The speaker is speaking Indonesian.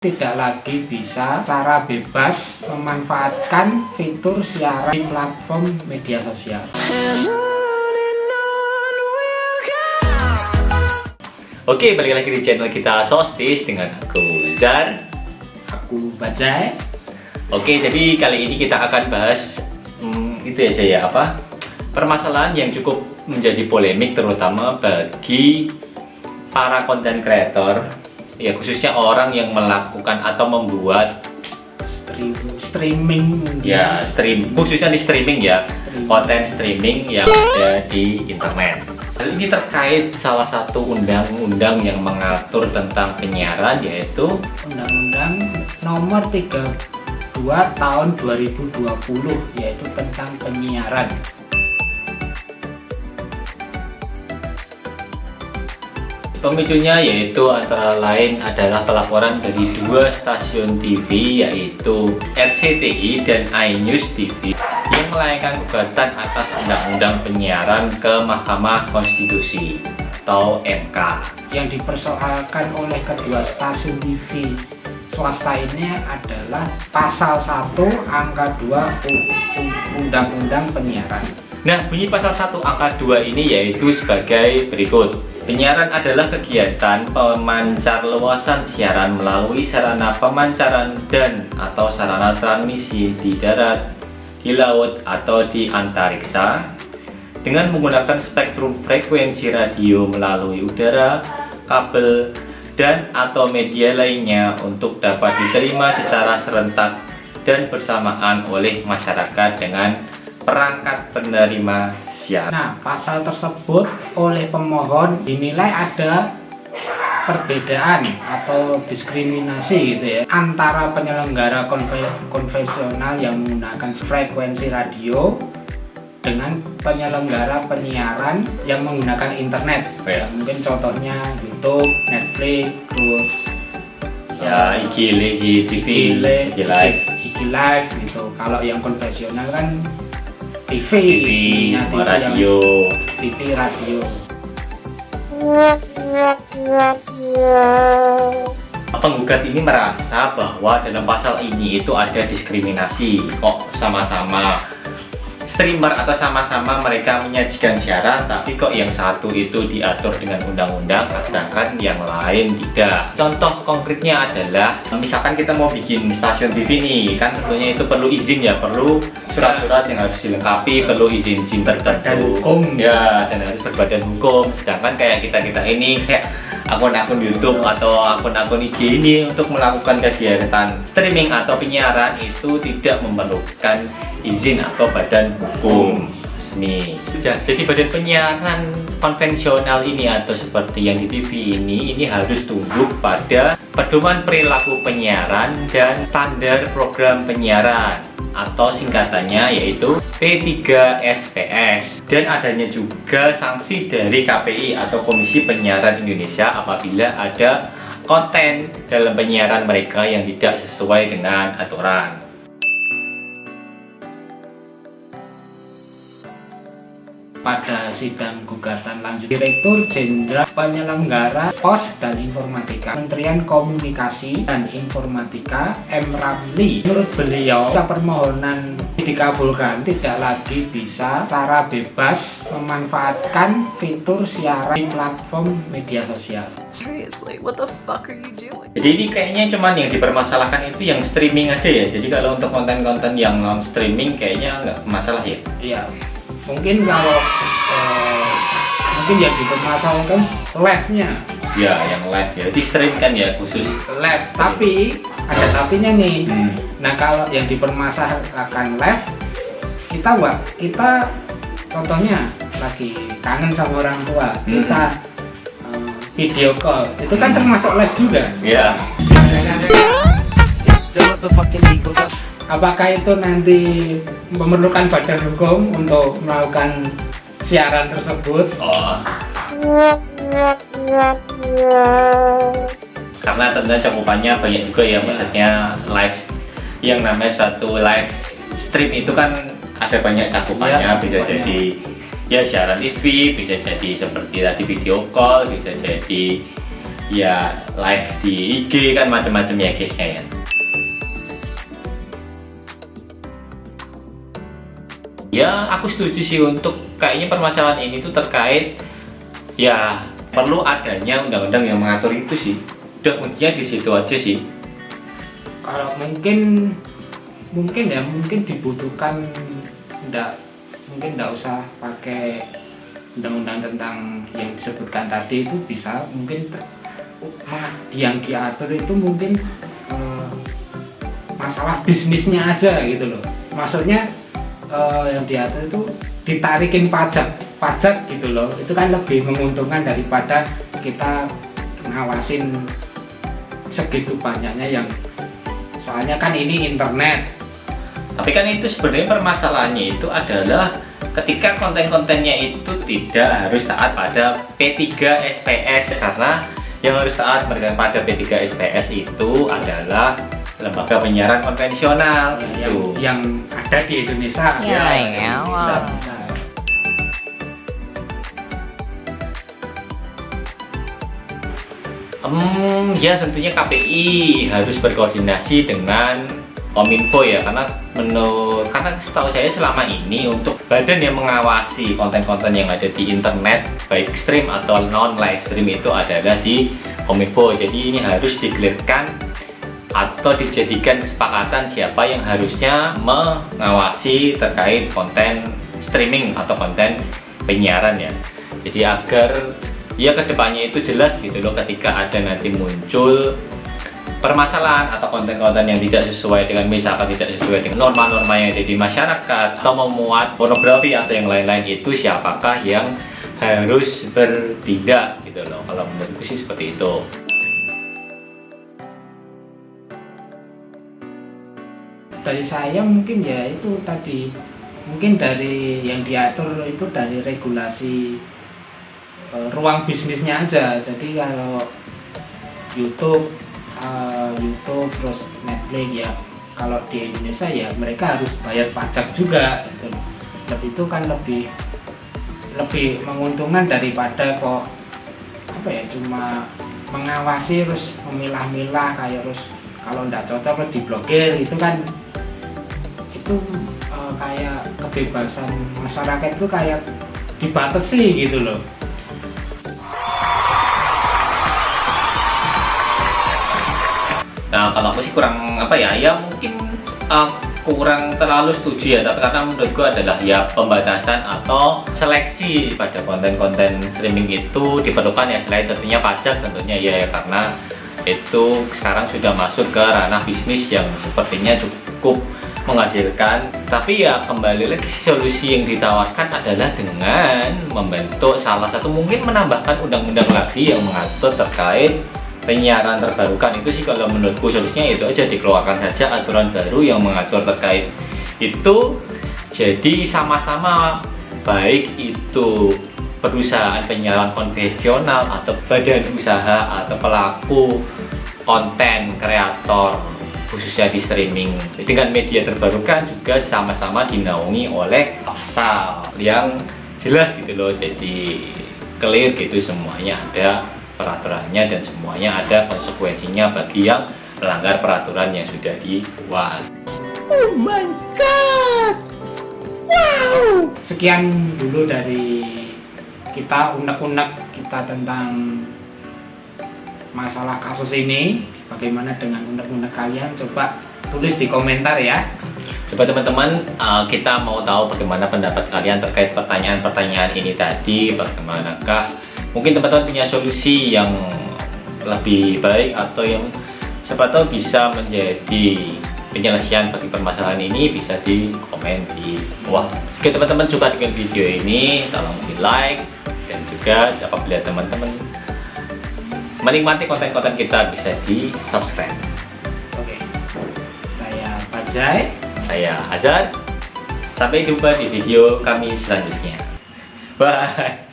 tidak lagi bisa secara bebas memanfaatkan fitur siaran di platform media sosial. Oke, balik lagi di channel kita Sostis dengan aku Zar. Aku Bajai. Oke, jadi kali ini kita akan bahas itu aja ya, permasalahan yang cukup menjadi polemik terutama bagi para konten kreator, ya khususnya orang yang melakukan atau membuat streaming ya khususnya di streaming ya, konten streaming yang ada di internet. Hal ini terkait salah satu undang-undang yang mengatur tentang penyiaran, yaitu Undang-Undang Nomor 32 Tahun 2020, yaitu tentang penyiaran. Pemicunya yaitu antara lain adalah pelaporan dari dua stasiun TV, yaitu RCTI dan iNews TV, yang melayangkan gugatan atas Undang-Undang Penyiaran ke Mahkamah Konstitusi atau MK. Yang dipersoalkan oleh kedua stasiun TV swasta ini adalah Pasal 1 Angka 2 Undang-Undang Penyiaran. Nah, bunyi pasal 1 angka 2 ini yaitu sebagai berikut. Penyiaran adalah kegiatan pemancar luasan siaran melalui sarana pemancaran dan atau sarana transmisi di darat, di laut, atau di antariksa dengan menggunakan spektrum frekuensi radio melalui udara, kabel, dan atau media lainnya untuk dapat diterima secara serentak dan bersamaan oleh masyarakat dengan perangkat penerima siaran. Nah, pasal tersebut oleh pemohon dinilai ada perbedaan atau diskriminasi gitu ya antara penyelenggara konvensional yang menggunakan frekuensi radio dengan penyelenggara penyiaran yang menggunakan internet. Ya. Mungkin contohnya YouTube, Netflix, terus IG TV, IG Live gitu. Kalau yang konvensional kan TV, radio. TV, radio. Penggugat ini merasa bahwa dalam pasal ini itu ada diskriminasi. Kok sama-sama streamer atau sama-sama mereka menyajikan siaran, tapi kok yang satu itu diatur dengan undang-undang sedangkan yang lain tidak. Contoh konkretnya adalah misalkan kita mau bikin stasiun TV nih, kan tentunya itu perlu izin ya, perlu surat-surat yang harus dilengkapi, perlu izin tertentu hukum ya, dan harus berbadan hukum. Sedangkan kayak kita ini kayak akun-akun YouTube atau akun-akun IG ini untuk melakukan kegiatan streaming atau penyiaran itu tidak memerlukan izin atau badan hukum resmi. Jadi badan penyiaran konvensional ini atau seperti yang di TV ini harus tunduk pada pedoman perilaku penyiaran dan standar program penyiaran atau singkatannya yaitu P3SPS, dan adanya juga sanksi dari KPI atau Komisi Penyiaran Indonesia apabila ada konten dalam penyiaran mereka yang tidak sesuai dengan aturan. Pada sidang gugatan lanjut, Direktur Jenderal Penyelenggara Pos dan Informatika Kementerian Komunikasi dan Informatika M. Ramli, menurut beliau permohonan dikabulkan tidak lagi bisa secara bebas memanfaatkan fitur siaran di platform media sosial. Seriously, what the fuck are you doing? Jadi ini kayaknya cuman yang dipermasalahkan itu yang streaming aja ya. Jadi kalau untuk konten-konten yang non streaming kayaknya nggak masalah ya. Iya. Mungkin kalau mungkin yang dipermasalahkan live-nya. Ya, yang live ya, di stream kan ya, khusus Live, tapi ada tapinya nih. Nah, kalau yang dipermasalahkan live, kita contohnya lagi kangen sama orang tua, kita video call, itu kan termasuk live juga. ya. Apakah itu nanti memerlukan badan hukum untuk melakukan siaran tersebut? Oh. Karena tentunya cakupannya banyak juga ya, maksudnya live yang namanya satu live stream itu kan ada banyak cakupannya, bisa jadi ya siaran TV, bisa jadi seperti tadi video call, bisa jadi ya live di IG kan macam-macam ya case-nya ya. Ya aku setuju sih untuk kayaknya permasalahan ini tuh terkait ya perlu adanya undang-undang yang mengatur itu sih. Udah kuncinya di situ aja sih. Kalau mungkin dibutuhkan mungkin nggak usah pakai undang-undang tentang yang disebutkan tadi, itu bisa mungkin yang diatur itu mungkin masalah bisnisnya aja gitu loh. Maksudnya yang diatur itu ditarikin pajak gitu loh. Itu kan lebih menguntungkan daripada kita ngawasin segitu banyaknya yang, soalnya kan ini internet. Tapi kan itu sebenarnya permasalahannya itu adalah ketika konten-kontennya itu tidak harus taat pada P3 SPS, karena yang harus taat pada P3 SPS itu adalah lembaga penyiaran konvensional yang ada di Indonesia. Ya tentunya KPI harus berkoordinasi dengan Kominfo ya, karena setahu saya selama ini untuk badan yang mengawasi konten-konten yang ada di internet baik stream atau non live stream itu adalah di Kominfo. Jadi ini harus dikelirkan atau dijadikan kesepakatan siapa yang harusnya mengawasi terkait konten streaming atau konten penyiaran ya. Jadi agar ya kedepannya itu jelas gitu loh, ketika ada nanti muncul permasalahan atau konten-konten yang tidak sesuai dengan, misalkan tidak sesuai dengan norma-norma yang ada di masyarakat atau memuat pornografi atau yang lain-lain, itu siapakah yang harus bertindak gitu loh. Kalau menurutku sih seperti itu. Dari saya mungkin ya itu tadi, mungkin dari yang diatur itu dari regulasi ruang bisnisnya aja. Jadi kalau YouTube terus Netflix ya, kalau di Indonesia ya mereka harus bayar pajak juga gitu. Itu kan lebih menguntungkan daripada kok cuma mengawasi terus memilah-milah kayak terus kalau nggak cocok terus diblokir. Itu kan kayak kebebasan masyarakat itu kayak dibatasi gitu loh. Nah kalau aku sih kurang ya mungkin kurang terlalu setuju ya, tapi karena menurutku adalah ya pembatasan atau seleksi pada konten-konten streaming itu diperlukan ya, selain tentunya pajak tentunya ya, karena itu sekarang sudah masuk ke ranah bisnis yang sepertinya cukup menghasilkan. Tapi ya kembali lagi, solusi yang ditawarkan adalah dengan membentuk salah satu, mungkin menambahkan undang-undang lagi yang mengatur terkait penyiaran terbarukan. Itu sih kalau menurutku solusinya itu aja, dikeluarkan saja aturan baru yang mengatur terkait itu. Jadi sama-sama, baik itu perusahaan penyiaran konvensional atau badan usaha atau pelaku konten kreator khususnya di streaming dengan media terbarukan juga sama-sama dinaungi oleh pasal yang jelas gitu loh. Jadi clear gitu, semuanya ada peraturannya dan semuanya ada konsekuensinya bagi yang melanggar peraturan yang sudah dibuat. Oh my god, wow. Sekian dulu dari kita, unek-unek kita tentang masalah kasus ini. Bagaimana dengan unek-unek kalian? Coba tulis di komentar ya. Coba teman-teman, kita mau tahu bagaimana pendapat kalian terkait pertanyaan-pertanyaan ini tadi. Bagaimanakah mungkin teman-teman punya solusi yang lebih baik atau yang siapa tahu bisa menjadi penyelesaian bagi permasalahan ini, bisa di komen di bawah. Jika teman-teman suka dengan video ini, tolong di like, dan juga apabila teman-teman menikmati konten-konten kita bisa di subscribe. Oke, saya Pajai, saya Azhar. Sampai jumpa di video kami selanjutnya. Bye.